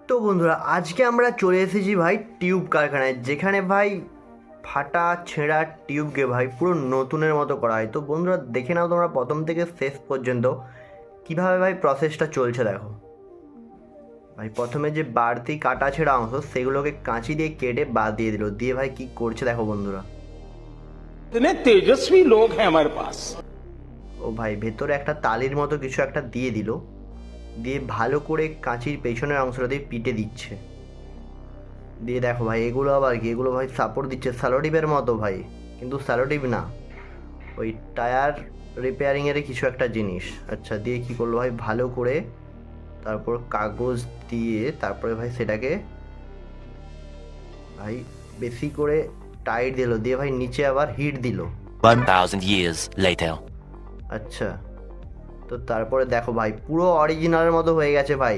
তো বন্ধুরা আজকে আমরা চলে এসেছি ভাই টিউব কারখানায়, যেখানে ভাই ফাটা ছেঁড়া টিউবকে ভাই পুরো নতুনের মতো করা হয়। তো বন্ধুরা দেখে নাও তোমরা প্রথম থেকে শেষ পর্যন্ত কীভাবে ভাই প্রসেসটা চলছে। দেখো ভাই, প্রথমে যে বাড়তি কাটা ছেঁড়া অংশ সেগুলোকে কাঁচি দিয়ে কেটে বাদ দিয়ে দিল। দিয়ে ভাই কি করছে দেখো বন্ধুরা। इतने तेजस्वी लोग हैं हमारे पास। ও ভাই, ভেতরে একটা তালির মতো কিছু একটা দিয়ে দিল, দিয়ে ভালো করে কাঁচির পেছনের অংশটা দিয়ে পিটে দিচ্ছে। দিয়ে দেখো ভাই, এগুলো আবার কি, এগুলো ভাই সাপোর্ট দিচ্ছে স্যালোটিপের মতো ভাই, কিন্তু স্যালোটিপ না, ওই টায়ার রিপেয়ারিংয়ের কিছু একটা জিনিস। আচ্ছা, দিয়ে কি করলো ভাই, ভালো করে তারপর কাগজ দিয়ে তারপরে ভাই সেটাকে ভাই বেশি করে টাইট দিল, দিয়ে ভাই নিচে আবার হিট দিল। 1,000 years later. আচ্ছা, তো তারপরে দেখো ভাই পুরো অরিজিনালের মতো হয়ে গেছে ভাই।